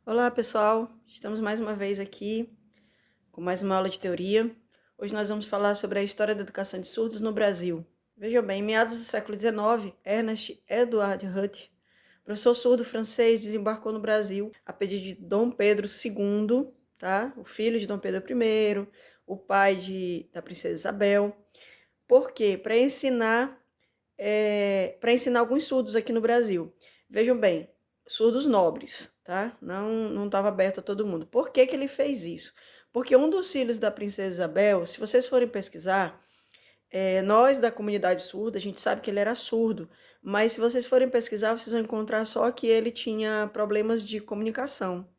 Olá, pessoal! Estamos mais uma vez aqui com mais uma aula de teoria. Hoje nós vamos falar sobre a história da educação de surdos no Brasil. Vejam bem, em meados do século XIX, Ernest Eduard Hutt, professor surdo francês, desembarcou no Brasil a pedido de Dom Pedro II, tá? O filho de Dom Pedro I, o pai da princesa Isabel. Por quê? Para ensinar alguns surdos aqui no Brasil. Vejam bem, surdos nobres, tá? Não estava aberto a todo mundo. Por que que ele fez isso? Porque um dos filhos da princesa Isabel, se vocês forem pesquisar, nós da comunidade surda, a gente sabe que ele era surdo, mas se vocês forem pesquisar, vocês vão encontrar só que ele tinha problemas de comunicação.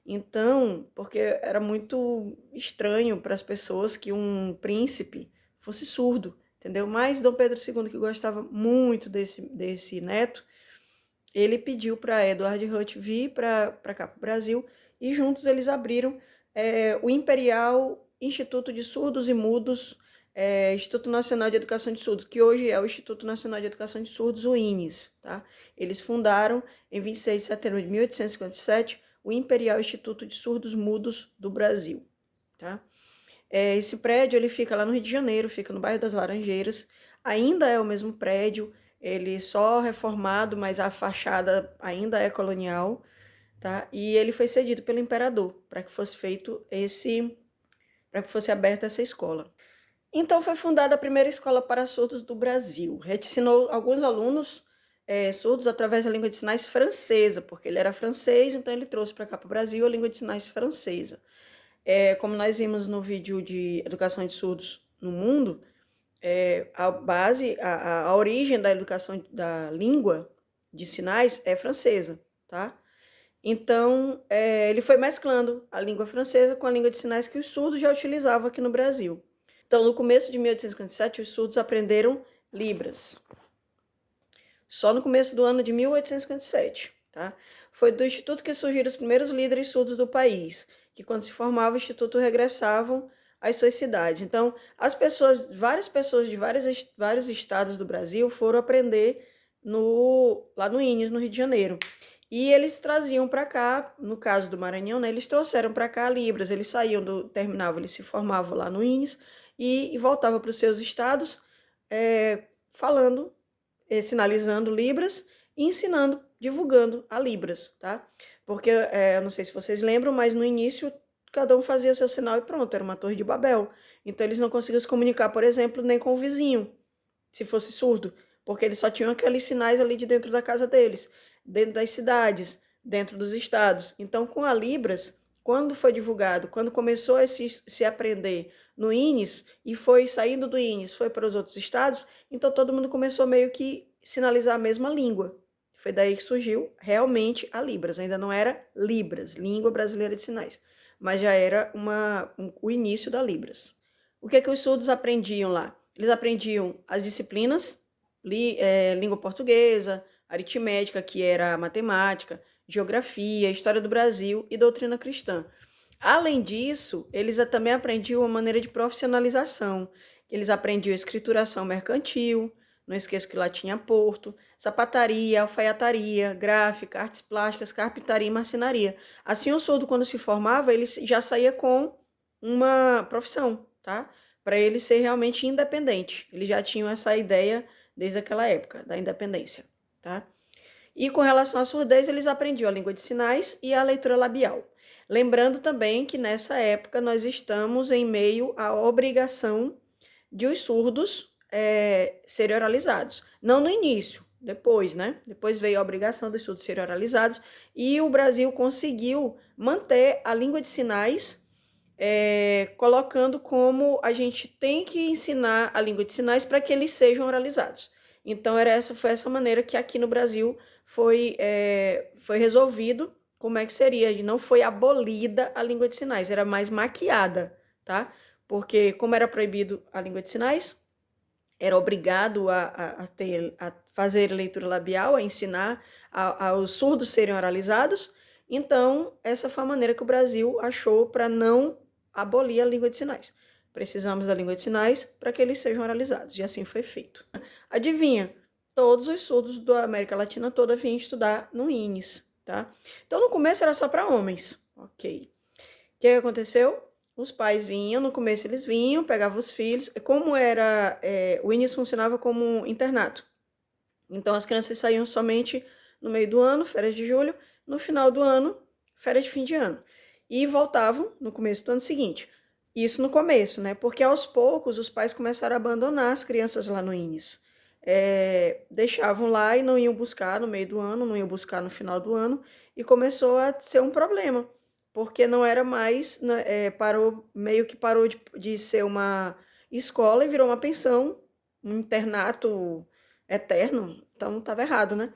Então, porque era muito estranho para as pessoas que um príncipe fosse surdo, entendeu? Mas Dom Pedro II, que gostava muito desse neto, ele pediu para Edward Hutt vir para cá, para o Brasil, e juntos eles abriram o Imperial Instituto de Surdos e Mudos, Instituto Nacional de Educação de Surdos, que hoje é o Instituto Nacional de Educação de Surdos, o INES. Tá? Eles fundaram, em 26 de setembro de 1857, o Imperial Instituto de Surdos Mudos do Brasil. Tá? Esse prédio ele fica lá no Rio de Janeiro, fica no bairro das Laranjeiras, ainda é o mesmo prédio, ele só reformado, mas a fachada ainda é colonial, tá? E ele foi cedido pelo imperador para que fosse para que fosse aberta essa escola. Então foi fundada a primeira escola para surdos do Brasil. Ensinou alguns alunos surdos através da língua de sinais francesa, porque ele era francês, então ele trouxe para cá para o Brasil a língua de sinais francesa. Como nós vimos no vídeo de educação de surdos no mundo, a origem da educação da língua de sinais é francesa, tá? Então, ele foi mesclando a língua francesa com a língua de sinais que os surdos já utilizavam aqui no Brasil. Então, no começo de 1857, os surdos aprenderam Libras. Só no começo do ano de 1857, tá? Foi do Instituto que surgiram os primeiros líderes surdos do país, que quando se formava o Instituto regressavam às suas cidades. Então, várias pessoas de vários estados do Brasil foram aprender lá no INES, no Rio de Janeiro. E eles traziam para cá, no caso do Maranhão, né, eles trouxeram para cá Libras, eles terminavam, eles se formavam lá no INES e voltavam para os seus estados falando, sinalizando Libras e ensinando, divulgando a Libras, tá? Porque, eu não sei se vocês lembram, mas no início cada um fazia seu sinal e pronto, era uma torre de Babel. Então eles não conseguiam se comunicar, por exemplo, nem com o vizinho, se fosse surdo, porque eles só tinham aqueles sinais ali de dentro da casa deles, dentro das cidades, dentro dos estados. Então, com a Libras, quando foi divulgado, quando começou a se aprender no INES e foi saindo do INES, foi para os outros estados, então todo mundo começou meio que sinalizar a mesma língua. Foi daí que surgiu realmente a Libras. Ainda não era Libras, Língua Brasileira de Sinais, mas já era o início da Libras. O que os surdos aprendiam lá? Eles aprendiam as disciplinas, língua portuguesa, aritmética, que era matemática, geografia, história do Brasil e doutrina cristã. Além disso, eles também aprendiam uma maneira de profissionalização. Eles aprendiam escrituração mercantil, não esqueço que lá tinha porto, sapataria, alfaiataria, gráfica, artes plásticas, carpintaria e marcenaria. Assim, o surdo, quando se formava, ele já saía com uma profissão, tá? Para ele ser realmente independente. Eles já tinham essa ideia desde aquela época da independência, tá? E com relação à surdez, eles aprendiam a língua de sinais e a leitura labial. Lembrando também que nessa época nós estamos em meio à obrigação de os surdos serem oralizados. Não no início, depois, né? Depois veio a obrigação dos surdos serem oralizados e o Brasil conseguiu manter a língua de sinais, colocando como a gente tem que ensinar a língua de sinais para que eles sejam oralizados. Então, foi essa maneira que aqui no Brasil foi resolvido como é que seria. Não foi abolida a língua de sinais, era mais maquiada, tá? Porque como era proibido a língua de sinais, era obrigado a fazer leitura labial, a ensinar aos surdos serem oralizados. Então, essa foi a maneira que o Brasil achou para não abolir a língua de sinais. Precisamos da língua de sinais para que eles sejam oralizados, e assim foi feito. Adivinha? Todos os surdos da América Latina toda vinham estudar no INES, tá? Então, no começo era só para homens, ok. O que aconteceu? Os pais vinham, no começo eles vinham, pegavam os filhos, como era, o INES funcionava como um internato. Então, as crianças saíam somente no meio do ano, férias de julho, no final do ano, férias de fim de ano. E voltavam no começo do ano seguinte. Isso no começo, né? Porque aos poucos os pais começaram a abandonar as crianças lá no INES. Deixavam lá e não iam buscar no meio do ano, não iam buscar no final do ano, e começou a ser um problema, porque não era mais, né, meio que parou de ser uma escola e virou uma pensão, um internato eterno, então estava errado, né?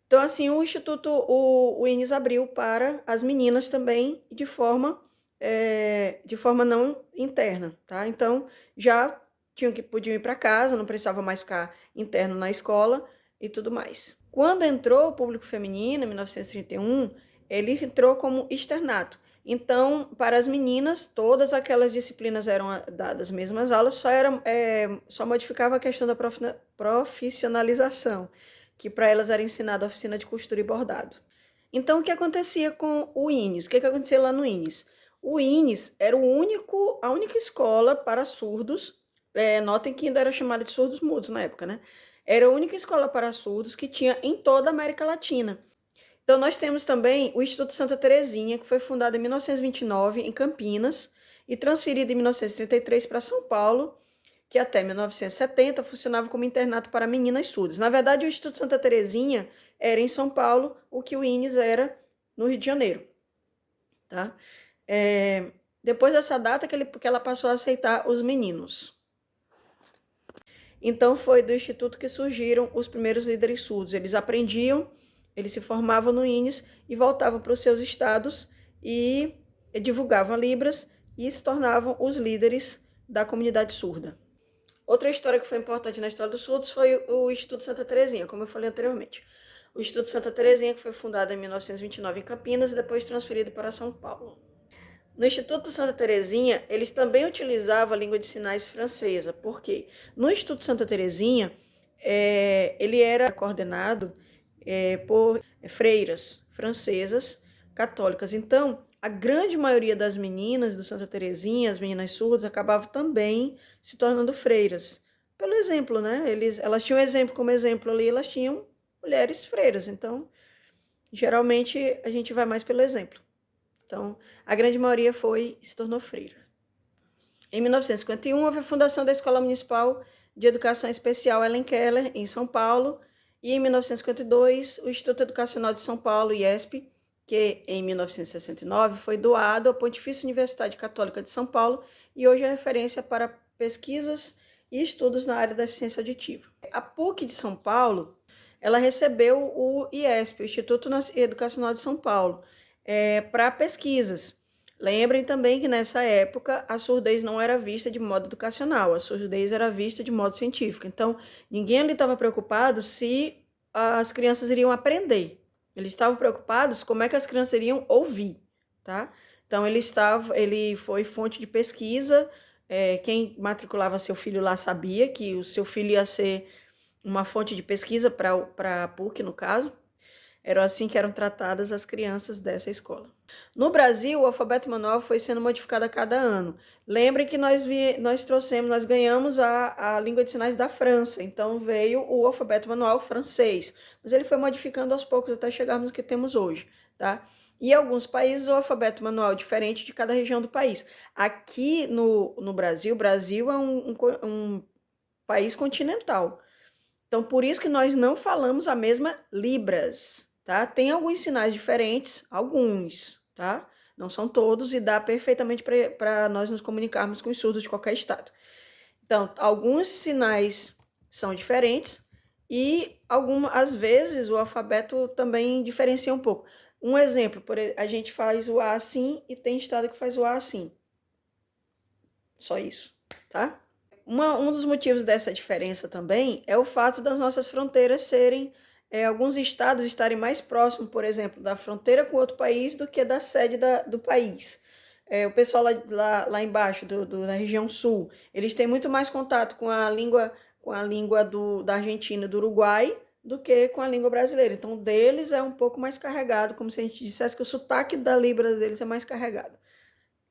Então, assim, o INES abriu para as meninas também de forma não interna, tá? Então, já podiam ir para casa, não precisava mais ficar interno na escola e tudo mais. Quando entrou o público feminino, em 1931, ele entrou como externato. Então, para as meninas, todas aquelas disciplinas eram dadas mesmas aulas, só modificava a questão da profissionalização, que para elas era ensinada a oficina de costura e bordado. Então, o que acontecia com o INES? O que acontecia lá no INES? O INES era a única escola para surdos, notem que ainda era chamada de surdos mudos na época, né? Era a única escola para surdos que tinha em toda a América Latina. Então, nós temos também o Instituto Santa Terezinha, que foi fundado em 1929 em Campinas e transferido em 1933 para São Paulo, que até 1970 funcionava como internato para meninas surdas. Na verdade, o Instituto Santa Terezinha era em São Paulo, o que o INES era no Rio de Janeiro. Tá? Depois dessa data que ela passou a aceitar os meninos. Então, foi do Instituto que surgiram os primeiros líderes surdos. Eles aprendiam, eles se formavam no INES e voltavam para os seus estados e divulgavam Libras e se tornavam os líderes da comunidade surda. Outra história que foi importante na história dos surdos foi o Instituto Santa Terezinha, como eu falei anteriormente. O Instituto Santa Terezinha, que foi fundado em 1929 em Campinas e depois transferido para São Paulo. No Instituto Santa Terezinha, eles também utilizavam a língua de sinais francesa. Por quê? No Instituto Santa Terezinha, ele era coordenado por freiras francesas católicas. Então, a grande maioria das meninas do Santa Terezinha, as meninas surdas, acabavam também se tornando freiras. Pelo exemplo, né? Elas tinham exemplo como exemplo ali, elas tinham mulheres freiras. Então, geralmente, a gente vai mais pelo exemplo. Então, a grande maioria se tornou freira. Em 1951, houve a fundação da Escola Municipal de Educação Especial Ellen Keller, em São Paulo, e em 1952, o Instituto Educacional de São Paulo, IESP, que em 1969 foi doado à Pontifícia Universidade Católica de São Paulo e hoje é referência para pesquisas e estudos na área da deficiência auditiva. A PUC de São Paulo, ela recebeu o IESP, o Instituto Educacional de São Paulo, para pesquisas. Lembrem também que nessa época a surdez não era vista de modo educacional, a surdez era vista de modo científico. Então, ninguém ali estava preocupado se as crianças iriam aprender. Eles estavam preocupados como é que as crianças iriam ouvir, tá? Então, ele foi fonte de pesquisa. Quem matriculava seu filho lá sabia que o seu filho ia ser uma fonte de pesquisa para a PUC, no caso. Era assim que eram tratadas as crianças dessa escola. No Brasil, o alfabeto manual foi sendo modificado a cada ano. Lembrem que nós ganhamos a língua de sinais da França, então veio o alfabeto manual francês, mas ele foi modificando aos poucos até chegarmos no que temos hoje, tá? E em alguns países o alfabeto manual é diferente de cada região do país. Aqui no Brasil, o Brasil é um país continental. Então, por isso que nós não falamos a mesma Libras, tá? Tem alguns sinais diferentes, alguns, tá? Não são todos e dá perfeitamente para nós nos comunicarmos com os surdos de qualquer estado. Então, alguns sinais são diferentes e às vezes o alfabeto também diferencia um pouco. Um exemplo, a gente faz o A assim e tem estado que faz o A assim. Só isso, tá? Um dos motivos dessa diferença também é o fato das nossas fronteiras serem, alguns estados estarem mais próximos, por exemplo, da fronteira com outro país do que da sede do país. O pessoal lá embaixo, da região sul, eles têm muito mais contato com a língua da Argentina e do Uruguai, do que com a língua brasileira. Então, o deles é um pouco mais carregado, como se a gente dissesse que o sotaque da Libra deles é mais carregado.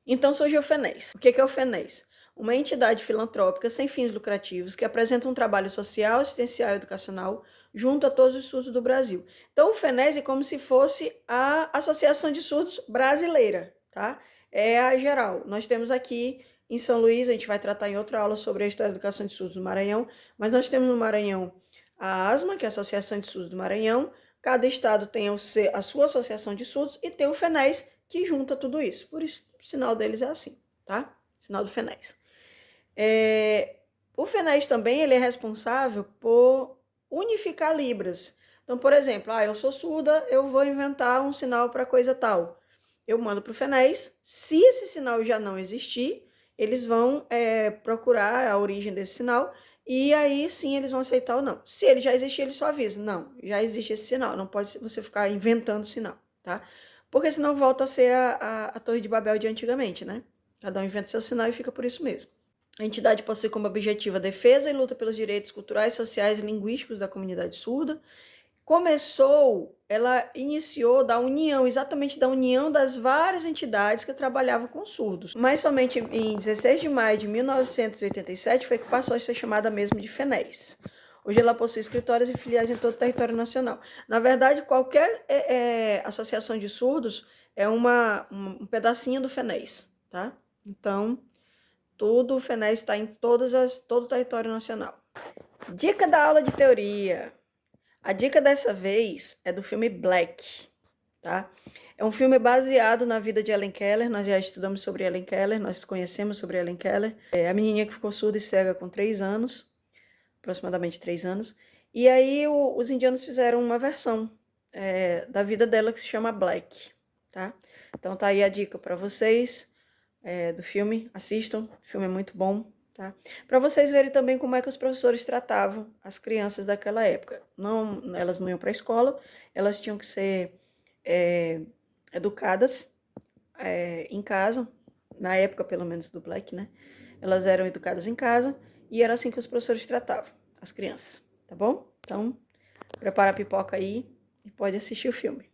Então, surgiu o FENES. O que é o FENES? Uma entidade filantrópica sem fins lucrativos que apresenta um trabalho social, assistencial e educacional junto a todos os surdos do Brasil. Então, o FENES é como se fosse a Associação de Surdos Brasileira, tá? É a geral. Nós temos aqui em São Luís, a gente vai tratar em outra aula sobre a história da educação de surdos no Maranhão, mas nós temos no Maranhão a ASMA, que é a Associação de Surdos do Maranhão. Cada estado tem a sua associação de surdos e tem o FENES, que junta tudo isso. Por isso, o sinal deles é assim, tá? Sinal do FENES. O FENES também ele é responsável por unificar libras. Então, por exemplo, eu sou surda, eu vou inventar um sinal para coisa tal. Eu mando para o FENES. Se esse sinal já não existir, eles vão procurar a origem desse sinal e aí sim eles vão aceitar ou não. Se ele já existir, eles só avisam. Não, já existe esse sinal. Não pode você ficar inventando sinal, tá? Porque senão volta a ser a Torre de Babel de antigamente, né? Cada um inventa seu sinal e fica por isso mesmo. A entidade possui como objetivo a defesa e luta pelos direitos culturais, sociais e linguísticos da comunidade surda. Ela iniciou exatamente da união das várias entidades que trabalhavam com surdos. Mas somente em 16 de maio de 1987 foi que passou a ser chamada mesmo de FENES. Hoje ela possui escritórios e filiais em todo o território nacional. Na verdade, qualquer associação de surdos é um pedacinho do FENES, tá? Então, o FENES está em todo o território nacional. Dica da aula de teoria. A dica dessa vez é do filme Black, tá? É um filme baseado na vida de Helen Keller. Nós já estudamos sobre Helen Keller, nós conhecemos sobre Helen Keller. É a menininha que ficou surda e cega com 3 anos, aproximadamente 3 anos. E aí os indianos fizeram uma versão da vida dela que se chama Black, tá? Então tá aí a dica para vocês do filme. Assistam, o filme é muito bom. Tá? Para vocês verem também como é que os professores tratavam as crianças daquela época. Elas não iam para a escola, elas tinham que ser educadas em casa, na época pelo menos do Black, né? Elas eram educadas em casa e era assim que os professores tratavam as crianças, tá bom? Então, prepara a pipoca aí e pode assistir o filme.